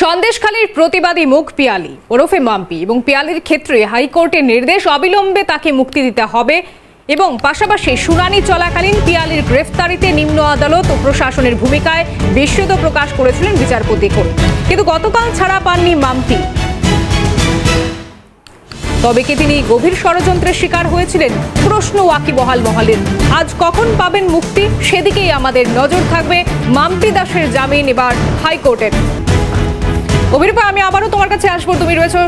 সন্দেশখালীর প্রতিবাদী মুখ পিয়ালি ওরফে মাম্পি এবং পিয়ালির ক্ষেত্রে হাইকোর্টের নির্দেশ অবিলম্বে তাকে মুক্তি দিতে হবে এবং পাশাপাশি শুনানি চলাকালীন পিয়ালির গ্রেফতারিতে নিম্ন আদালত ও প্রশাসনের ভূমিকায় বিস্মিত প্রকাশ করেছিলেন বিচারপতি কোল। কিন্তু গতকাল ছাড়া পাননি মাম্পি। তবে কি তিনি গভীর ষড়যন্ত্রের শিকার হয়েছিলেন? প্রশ্ন ওয়াকিবহাল মহলের। আজ কখন পাবেন মুক্তি, সেদিকেই আমাদের নজর থাকবে। মাম্পি দাসের জামিন এবার হাইকোর্টের। অভিরূপা, আমি আবারও তোমার কাছে আসবো। তুমি রয়েছো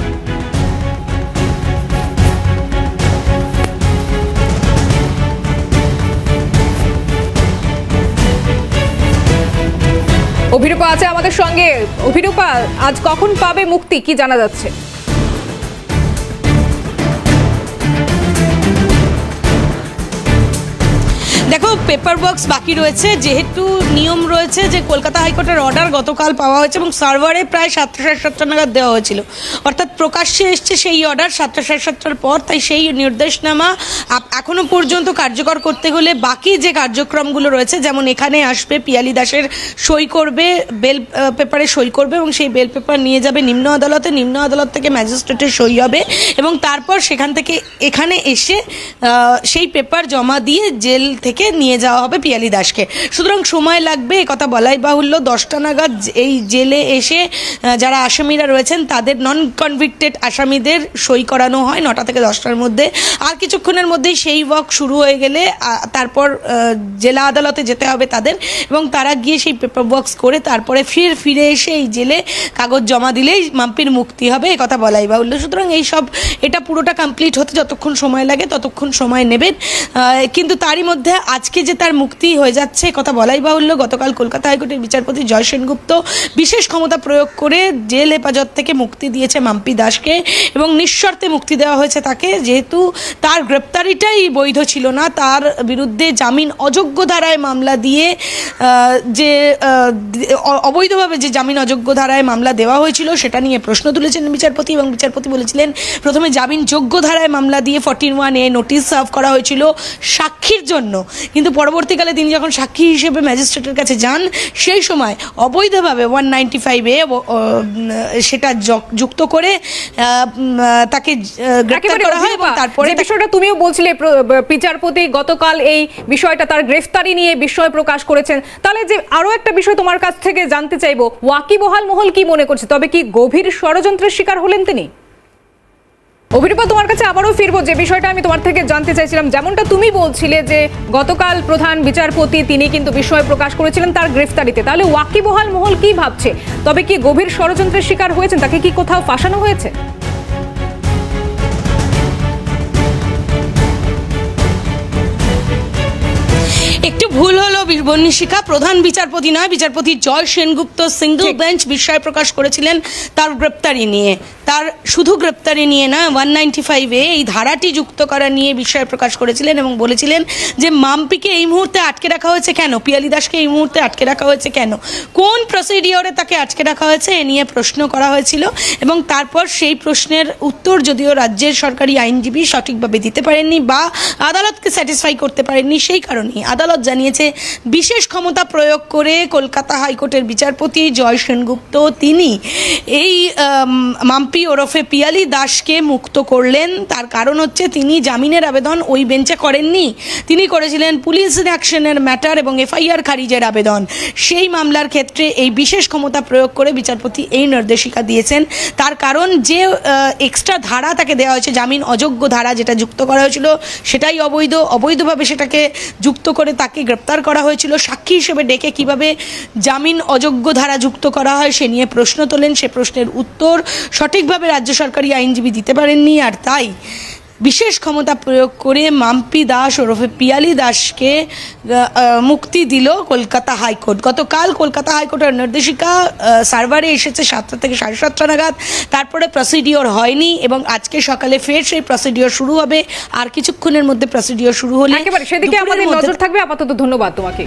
অভিরূপা আছে আমাদের সঙ্গে। অভিরূপা, আজ কখন পাবে মুক্তি, কি জানা যাচ্ছে? দেখো, পেপার বক্স বাকি রয়েছে, যেহেতু নিয়ম রয়েছে যে কলকাতা হাইকোর্টের অর্ডার গতকাল পাওয়া হয়েছে এবং সার্ভারে প্রায় 7:30 নাগাদ দেওয়া হয়েছিল, অর্থাৎ প্রকাশ্যে এসছে সেই অর্ডার 7:30 পর। তাই সেই নির্দেশনামা এখনো পর্যন্ত কার্যকর করতে হলে বাকি যে কার্যক্রমগুলো রয়েছে, যেমন এখানে আসবে পিয়ালি দাসের সই করবে, বেল পেপারে সই করবে এবং সেই বেল পেপার নিয়ে যাবে নিম্ন আদালতে। নিম্ন আদালত থেকে ম্যাজিস্ট্রেটের সই হবে এবং তারপর সেখান থেকে এখানে এসে সেই পেপার জমা দিয়ে জেল থেকে নিয়ে যাওয়া হবে পিয়ালি দাসকে। সুতরাং সময় লাগবে, কথা বলাই বাহুল্য। 10টা নাগাদ এই জেলে এসে যারা আসামিরা রয়েছেন তাদের নন কনভিক্টেড আসামিদের সই করানো হয় 9টা থেকে 10টার মধ্যে। আর কিছুক্ষণের মধ্যেই সেই ওয়াক শুরু হয়ে গেলে তারপর জেলা আদালতে যেতে হবে তাদের, এবং তারা গিয়ে সেই পেপার বক্স করে তারপরে ফিরে এসে এই জেলে কাগজ জমা দিলেই মাম্পির মুক্তি হবে, কথা বলাই বাহুল্য। সুতরাং এটা পুরোটা কমপ্লিট হতে যতক্ষণ সময় লাগে ততক্ষণ সময় নেবেন। কিন্তু তারই মধ্যে আজকে যে তার মুক্তি হয়ে যাচ্ছে, কথা বলাই বাহুল্য। গতকাল কলকাতা হাইকোর্টের বিচারপতি জয় সেনগুপ্ত বিশেষ ক্ষমতা প্রয়োগ করে জেল হেফাজত থেকে মুক্তি দিয়েছে মাম্পি দাসকে এবং নিঃশর্তে মুক্তি দেওয়া হয়েছে তাকে, যেহেতু তার গ্রেপ্তারিটাই বৈধ ছিল না। তার বিরুদ্ধে জামিন অযোগ্য ধারায় মামলা দিয়ে যে অবৈধভাবে যে জামিন অযোগ্য ধারায় মামলা দেওয়া হয়েছিল সেটা নিয়ে প্রশ্ন তুলেছেন বিচারপতি, এবং বিচারপতি বলেছিলেন প্রথমে জামিন যোগ্য ধারায় মামলা দিয়ে 41A নোটিশ সার্ভ করা হয়েছিল সাক্ষীর জন্য, কিন্তু পরবর্তীকালে তিনি যখন সাক্ষী হিসেবে ম্যাজিস্ট্রেটের কাছে যান সেই সময় অবৈধভাবে 195A সেটা যুক্ত করে তাকে গ্রেফতার করা হয়। এবং তারপরে বিষয়টা তুমিও বলছিলে বিচারপতি গতকাল এই বিষয়টা তার গ্রেফতারি নিয়ে বিস্ময় প্রকাশ করেছেন। তাহলে যে আরো একটা বিষয় তোমার কাছ থেকে জানতে চাইবো, ওয়াকিবহাল মহল কি মনে করছে? তবে কি গভীর ষড়যন্ত্রের শিকার হলেন তিনি? অভিরূপা, তোমার কাছে আবারও ফিরবো। যে বিষয়টা আমি তোমার থেকে জানতে চাইছিলাম, যেমনটা তুমি বলছিলে যে গতকাল প্রধান বিচারপতি তিনি কিন্তু বিস্ময় প্রকাশ করেছিলেন তার গ্রেফতারিতে, তাহলে ওয়াকিবহাল মহল কি ভাবছে? তবে কি গভীর ষড়যন্ত্রের শিকার হয়েছেন? তাকে কি কোথাও ফাঁসানো হয়েছে? একটু ভুল হলো বর্ণিশিকা, প্রধান বিচারপতি নয়, বিচারপতি জয় সেনগুপ্ত সিঙ্গল বেঞ্চ বিস্ময় প্রকাশ করেছিলেন তার গ্রেপ্তারি নিয়ে। তার শুধু গ্রেপ্তারি নিয়ে না, 195A এই ধারাটি যুক্ত করা নিয়ে বিস্ময় প্রকাশ করেছিলেন এবং বলেছিলেন যে মাম্পিকে এই মুহূর্তে আটকে রাখা হয়েছে কেন, পিয়ালি দাসকে এই মুহূর্তে আটকে রাখা হয়েছে কেন, কোন প্রসিডিওরে তাকে আটকে রাখা হয়েছে, এ নিয়ে প্রশ্ন করা হয়েছিল। এবং তারপর সেই প্রশ্নের উত্তর যদিও রাজ্যের সরকারি আইনজীবী সঠিকভাবে দিতে পারেননি বা আদালতকে স্যাটিসফাই করতে পারেননি, সেই কারণেই আদালত জানিয়েছে বিশেষ ক্ষমতা প্রয়োগ করে কলকাতা হাইকোর্টের বিচারপতি জয় সেনগুপ্ত তিনি এই মাম্পি ওরফে পিয়ালি দাসকে মুক্ত করলেন। তার কারণ হচ্ছে তিনি জামিনের আবেদন ওই বেঞ্চে করেননি, তিনি করেছিলেন পুলিশ অ্যাকশনের ম্যাটার এবং FIR খারিজের আবেদন। সেই মামলার ক্ষেত্রে এই বিশেষ ক্ষমতা প্রয়োগ করে বিচারপতি এই নির্দেশিকা দিয়েছেন। তার কারণ যে এক্সট্রা ধারা তাকে দেওয়া হয়েছে, জামিন অযোগ্য ধারা যেটা যুক্ত করা হয়েছিল সেটাই অবৈধভাবে সেটাকে যুক্ত করে তাকে গ্রেপ্তার করা হয়েছিল। সাক্ষী হিসেবে ডেকে কিভাবে জামিন অযোগ্য ধারা যুক্ত করা হয় সে নিয়ে প্রশ্ন তোলেন, সে প্রশ্নের উত্তর সঠিকভাবে রাজ্য সরকারি আইনজীবী দিতে পারেননি। আর তাই বিশেষ ক্ষমতা প্রয়োগ করে মাম্পি দাস ওরফে পিয়ালি দাসকে মুক্তি দিল কলকাতা হাইকোর্ট। গতকাল কলকাতা হাইকোর্টের নির্দেশিকা সার্ভারে এসেছে 7টা থেকে 7:30 নাগাদ, তারপরে প্রসিডিওর হয়নি এবং আজকে সকালে ফের সেই প্রসিডিওর শুরু হবে। আর কিছুক্ষণের মধ্যে প্রসিডিওর শুরু হলে একেবারে সেদিকে আমাদের নজর থাকবে। আপাতত ধন্যবাদ তোমাকে।